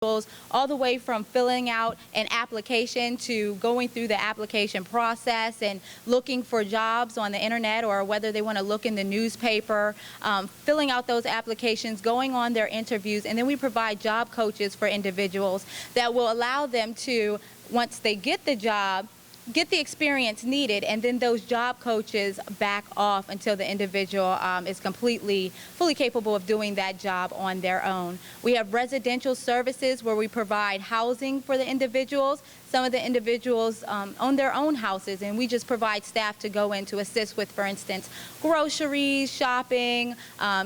all the way from filling out an application to going through the application process and looking for jobs on the internet, or whether they want to look in the newspaper, filling out those applications, going on their interviews, and then we provide job coaches for individuals that will allow them to, once they get the job, get the experience needed, and then those job coaches back off until the individual is fully capable of doing that job on their own. We have residential services where we provide housing for the individuals. Some of the individuals own their own houses, and we just provide staff to go in to assist with, for instance, groceries, shopping,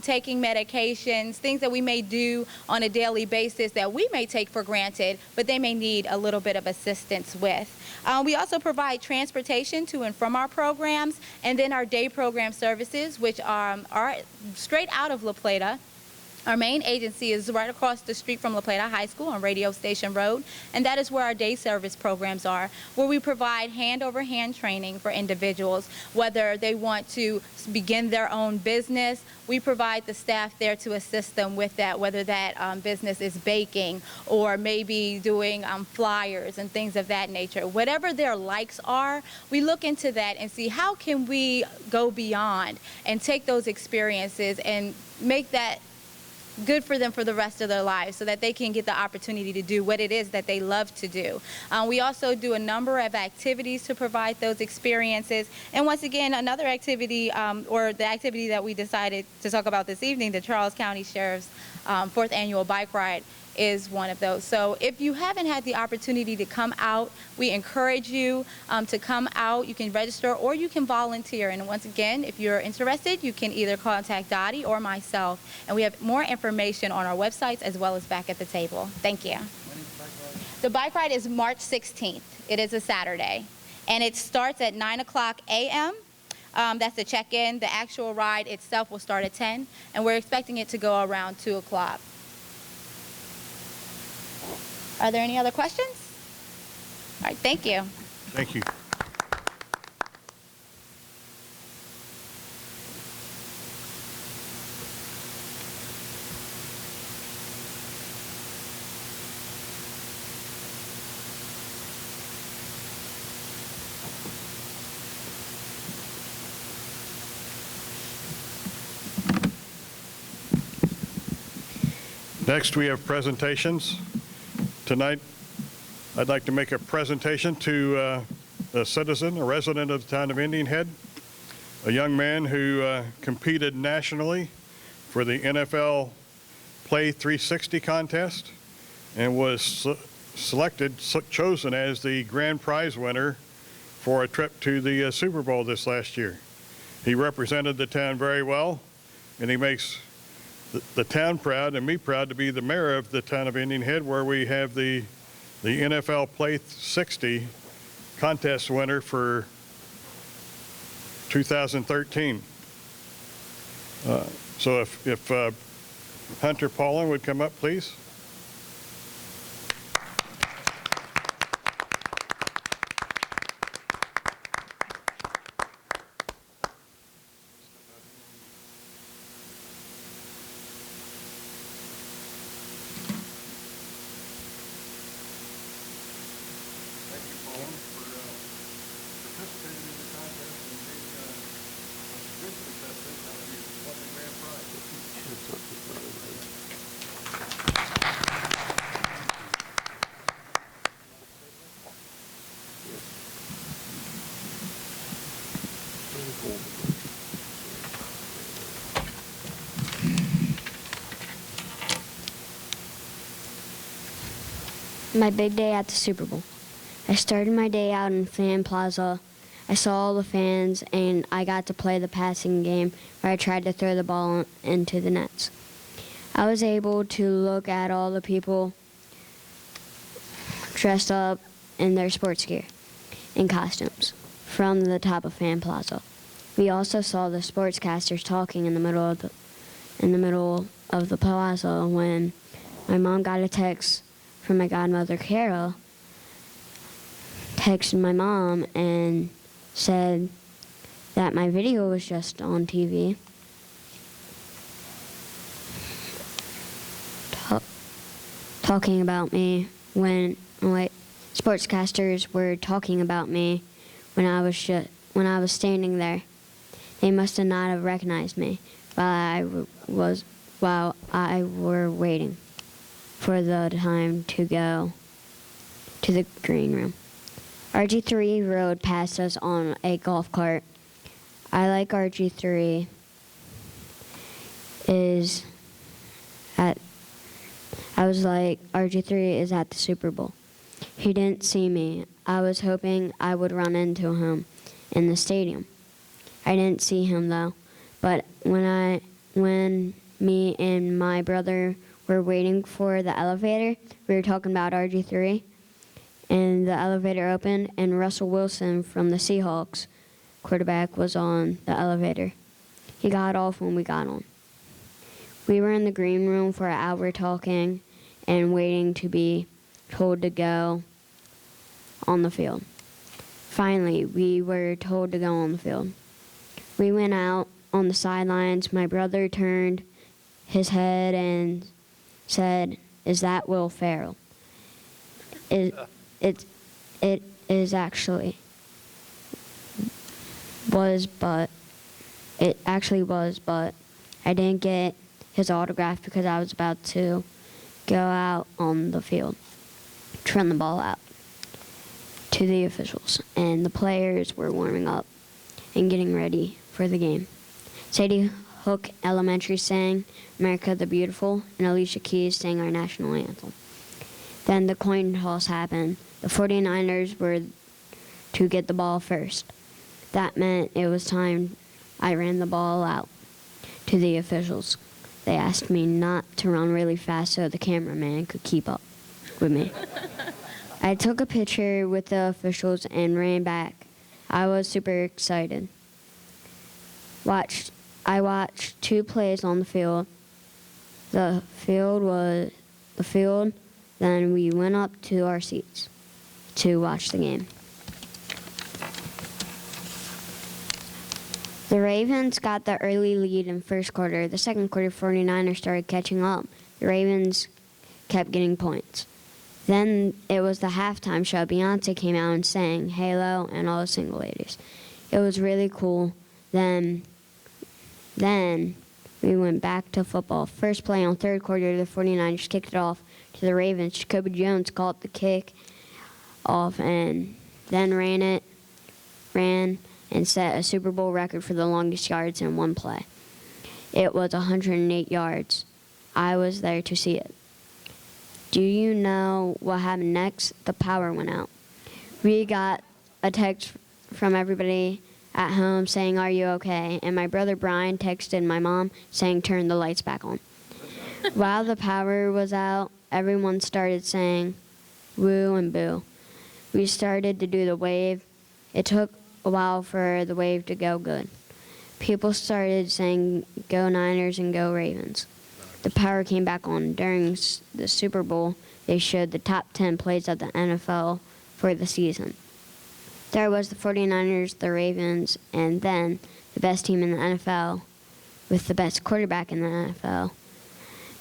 taking medications, things that we may do on a daily basis that we may take for granted, but they may need a little bit of assistance with. We also provide transportation to and from our programs, and then our day program services, which are straight out of La Plata. Our main agency is right across the street from La Plata High School on Radio Station Road, and that is where our day service programs are, where we provide hand-over-hand training for individuals, whether they want to begin their own business. We provide the staff there to assist them with that, whether that business is baking or maybe doing flyers and things of that nature. Whatever their likes are, we look into that and see how can we go beyond and take those experiences and make that good for them for the rest of their lives, so that they can get the opportunity to do what it is that they love to do. We also do a number of activities to provide those experiences. And once again, another activity, or the activity that we decided to talk about this evening, the Charles County Sheriff's 4th Annual Bike Ride, is one of those. So if you haven't had the opportunity to come out, we encourage you to come out. You can register or you can volunteer. And once again, if you're interested, you can either contact Dottie or myself. And we have more information on our websites as well as back at the table. Thank you. The bike ride is March 16th. It is a Saturday. And it starts at 9 o'clock a.m. That's the check-in. The actual ride itself will start at 10, and we're expecting it to go around 2 o'clock. Are there any other questions? All right, thank you. Thank you. Next, we have presentations. Tonight, I'd like to make a presentation to a citizen, a resident of the town of Indian Head, a young man who competed nationally for the NFL Play 360 contest and was chosen as the grand prize winner for a trip to the Super Bowl this last year. He represented the town very well, and he makes the town proud and me proud to be the mayor of the town of Indian Head, where we have the NFL Play 60 contest winner for 2013. So if Hunter Paulin would come up, please. My big day at the Super Bowl. I started my day out in Fan Plaza. I saw all the fans, and I got to play the passing game where I tried to throw the ball into the nets. I was able to look at all the people dressed up in their sports gear and costumes from the top of Fan Plaza. We also saw the sportscasters talking in the middle of the plaza when my mom got a text from my godmother, Carol, texted my mom and said that my video was just on TV. talking about me sportscasters were talking about me when I was standing there. They must have not have recognized me while I were waiting for the time to go to the green room. RG3 rode past us on a golf cart. I like RG3 I was like, RG3 is at the Super Bowl. He didn't see me. I was hoping I would run into him in the stadium. I didn't see him though, but when me and my brother were waiting for the elevator, we were talking about RG3, and the elevator opened, and Russell Wilson from the Seahawks, quarterback, was on the elevator. He got off when we got on. We were in the green room for an hour talking and waiting to be told to go on the field. Finally, we were told to go on the field. We went out on the sidelines. My brother turned his head and said, "Is that Will Ferrell?" It actually was, but I didn't get his autograph because I was about to go out on the field to run the ball out to the officials, and the players were warming up and getting ready for the game. Sadie Hook Elementary sang "America the Beautiful," and Alicia Keys sang our national anthem. Then the coin toss happened. The 49ers were to get the ball first. That meant it was time I ran the ball out to the officials. They asked me not to run really fast so the cameraman could keep up with me. I took a picture with the officials and ran back. I was super excited. I watched 2 plays on the field. The field, then we went up to our seats to watch the game. The Ravens got the early lead in first quarter. The second quarter, 49ers started catching up. The Ravens kept getting points. Then it was the halftime show. Beyonce came out and sang "Halo" and all the single ladies. It was really cool. Then we went back to football. First play on third quarter, the 49ers kicked it off to the Ravens. Jacoby Jones caught the kick off and then ran and set a Super Bowl record for the longest yards in one play. It was 108 yards. I was there to see it. Do you know what happened next? The power went out. We got a text from everybody at home saying, "Are you okay?" And my brother Brian texted my mom saying, "Turn the lights back on." While the power was out, everyone started saying "woo" and "boo." We started to do the wave. It took a while for the wave to go good. People started saying "Go Niners" and "Go Ravens." The power came back on. During the Super Bowl, they showed the top 10 plays of the NFL for the season. There was the 49ers, the Ravens, and then the best team in the NFL with the best quarterback in the NFL,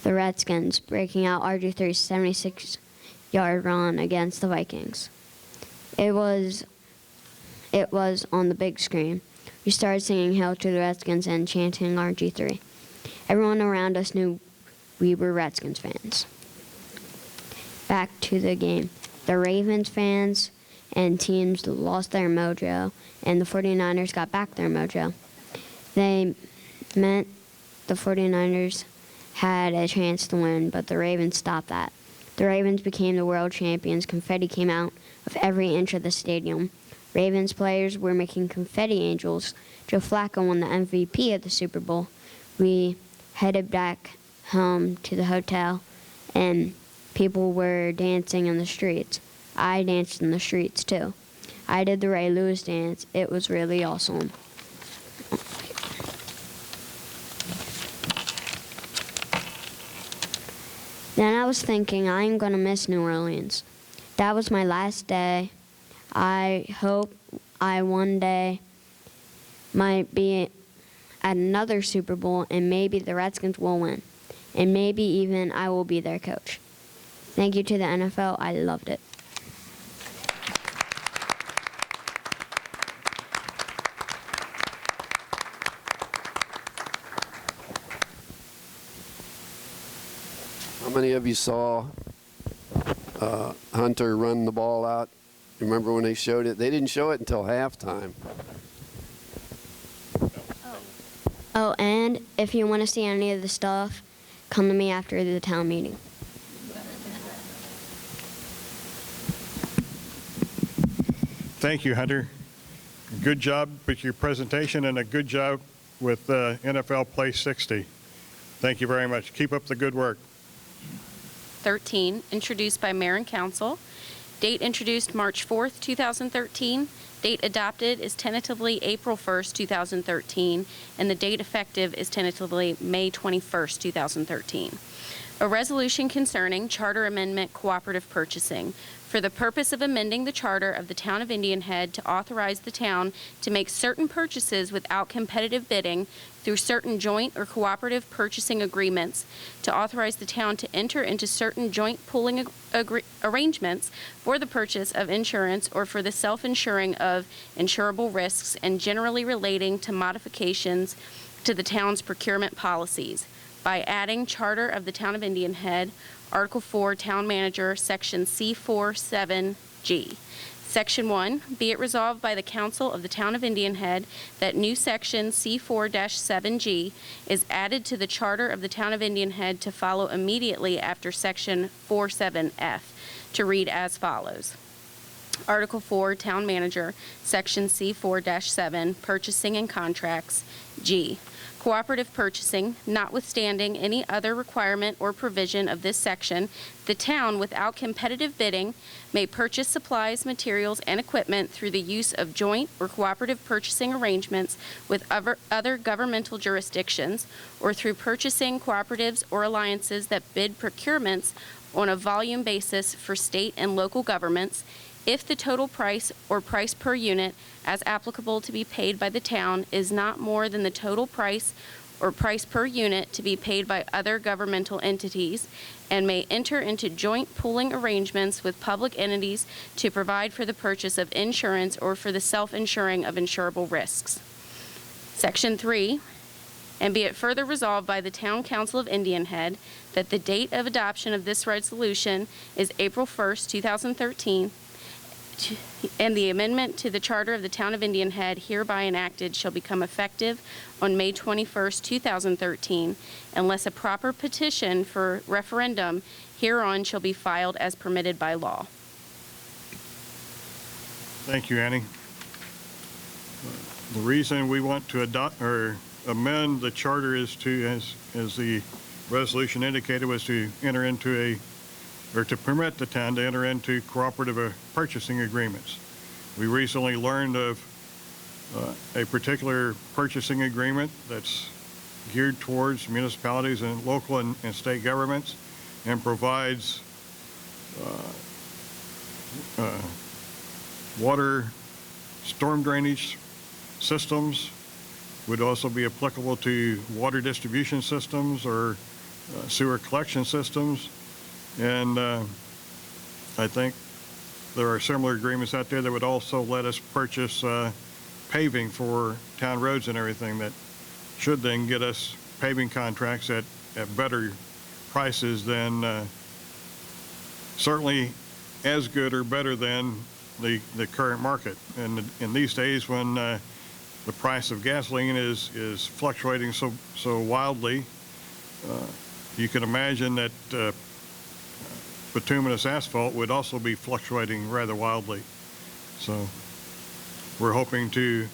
the Redskins, breaking out RG3's 76-yard run against the Vikings. It was on the big screen. We started singing "Hail to the Redskins" and chanting RG3. Everyone around us knew we were Redskins fans. Back to the game. The Ravens fans and teams lost their mojo, and the 49ers got back their mojo. They meant the 49ers had a chance to win, but the Ravens stopped that. The Ravens became the world champions. Confetti came out of every inch of the stadium. Ravens players were making confetti angels. Joe Flacco won the MVP of the Super Bowl. We headed back home to the hotel, and people were dancing in the streets. I danced in the streets, too. I did the Ray Lewis dance. It was really awesome. Then I was thinking, I'm going to miss New Orleans. That was my last day. I hope I one day might be at another Super Bowl, and maybe the Redskins will win. And maybe even I will be their coach. Thank you to the NFL. I loved it. How many of you saw Hunter run the ball out? Remember when they showed it? They didn't show it until halftime. Oh, and if you want to see any of the stuff, come to me after the town meeting. Thank you, Hunter. Good job with your presentation and a good job with NFL Play 60. Thank you very much. Keep up the good work. 13, introduced by Mayor and Council. Date introduced March 4th, 2013. Date adopted is tentatively April 1st, 2013, and the date effective is tentatively May 21st, 2013. A resolution concerning charter amendment cooperative purchasing for the purpose of amending the charter of the Town of Indian Head to authorize the town to make certain purchases without competitive bidding through certain joint or cooperative purchasing agreements, to authorize the town to enter into certain joint pooling arrangements for the purchase of insurance or for the self-insuring of insurable risks, and generally relating to modifications to the town's procurement policies, by adding Charter of the Town of Indian Head, Article 4, Town Manager, Section C47G. Section 1, be it resolved by the Council of the Town of Indian Head that new Section C4-7G is added to the Charter of the Town of Indian Head to follow immediately after Section 47F, to read as follows. Article 4, Town Manager, Section C4-7, Purchasing and Contracts, G. Cooperative purchasing, notwithstanding any other requirement or provision of this section, the town, without competitive bidding, may purchase supplies, materials, and equipment through the use of joint or cooperative purchasing arrangements with other governmental jurisdictions, or through purchasing cooperatives or alliances that bid procurements on a volume basis for state and local governments, if the total price or price per unit as applicable to be paid by the town is not more than the total price or price per unit to be paid by other governmental entities, and may enter into joint pooling arrangements with public entities to provide for the purchase of insurance or for the self-insuring of insurable risks. Section 3, and be it further resolved by the Town Council of Indian Head that the date of adoption of this resolution is April 1st, 2013, and the amendment to the Charter of the Town of Indian Head hereby enacted shall become effective on May 21st, 2013, unless a proper petition for referendum hereon shall be filed as permitted by law. Thank you, Annie. The reason we want to adopt or amend the charter is to, as the resolution indicated, was to enter into to permit the town to enter into cooperative purchasing agreements. We recently learned of a particular purchasing agreement that's geared towards municipalities and local and state governments, and provides water storm drainage systems, would also be applicable to water distribution systems or sewer collection systems. And I think there are similar agreements out there that would also let us purchase paving for town roads and everything, that should then get us paving contracts at better prices than, certainly as good or better than the current market. And in these days when the price of gasoline is fluctuating so wildly, you can imagine that bituminous asphalt would also be fluctuating rather wildly. So we're hoping to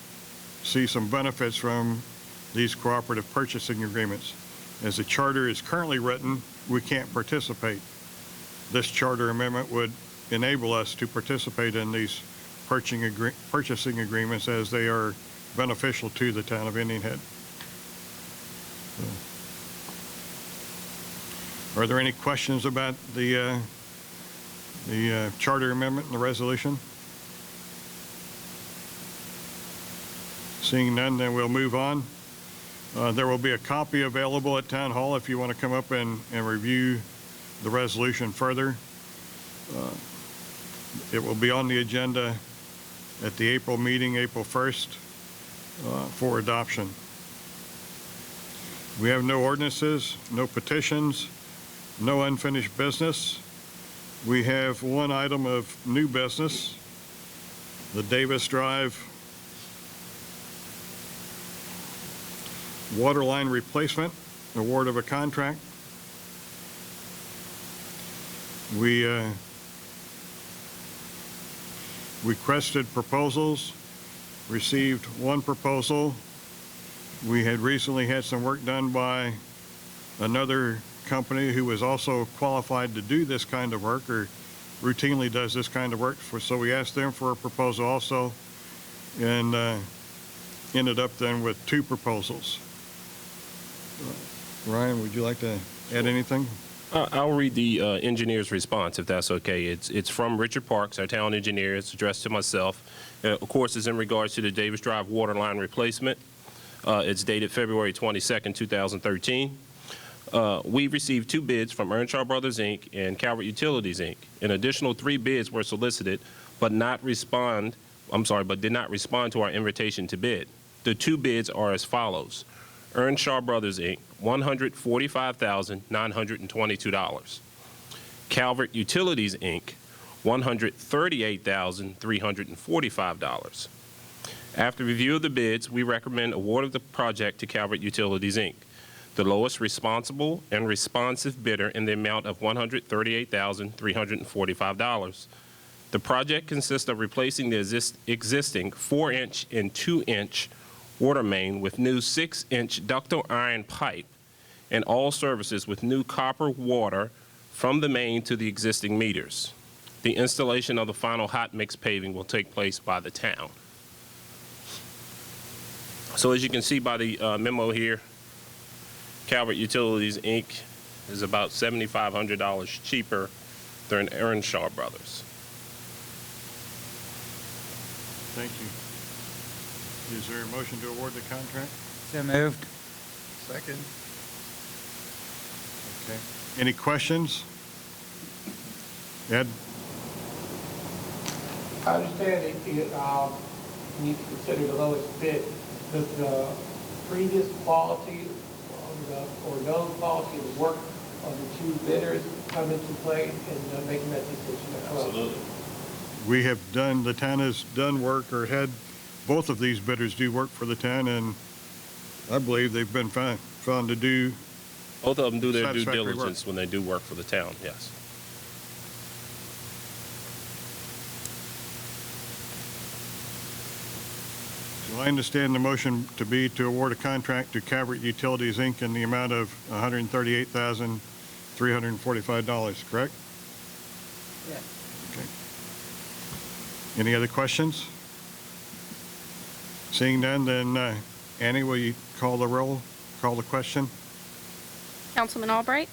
see some benefits from these cooperative purchasing agreements. As the charter is currently written, we can't participate. This charter amendment would enable us to participate in these purchasing agreements, as they are beneficial to the town of Indian Head. Are there any questions about the charter amendment and the resolution? Seeing none, then we'll move on. There will be a copy available at Town Hall if you want to come up and review the resolution further. It will be on the agenda at the April meeting, April 1st, for adoption. We have no ordinances, no petitions, no unfinished business. We have one item of new business, the Davis Drive water line replacement, award of a contract. We requested proposals, received one proposal. We had recently had some work done by another company who was also qualified to do this kind of work, or routinely does this kind of work. So we asked them for a proposal also, and ended up then with two proposals. Ryan, would you like to add anything? I'll read the engineer's response, if that's okay. It's from Richard Parks, our town engineer. It's addressed to myself. Of course, it's in regards to the Davis Drive water line replacement. It's dated February 22nd, 2013. We received two bids from Earnshaw Brothers, Inc. and Calvert Utilities, Inc. An additional 3 bids were solicited, but did not respond to our invitation to bid. The 2 bids are as follows. Earnshaw Brothers, Inc., $145,922. Calvert Utilities, Inc., $138,345. After review of the bids, we recommend award of the project to Calvert Utilities, Inc., the lowest responsible and responsive bidder, in the amount of $138,345. The project consists of replacing the existing 4-inch and 2-inch water main with new 6-inch ductile iron pipe, and all services with new copper water from the main to the existing meters. The installation of the final hot mix paving will take place by the town. So as you can see by the memo here, Calvert Utilities, Inc. is about $7,500 cheaper than Earnshaw Brothers. Thank you. Is there a motion to award the contract? So moved. Second. Okay. Any questions? Ed? I understand that you need to consider the lowest bid. Does the previous quality or known quality of the work of the 2 bidders come into play in making that decision as well? Absolutely. We have done, the town has done work, or had both of these bidders do work for the town, and I believe they've been found to do. Both of them do their due Satisfactory diligence when they do work for the town, yes. So I understand the motion to be to award a contract to Calvert Utilities, Inc. in the amount of $138,345, correct? Yes. Okay. Any other questions? Seeing none, then Annie, will you call the roll, call the question? Councilman Albright,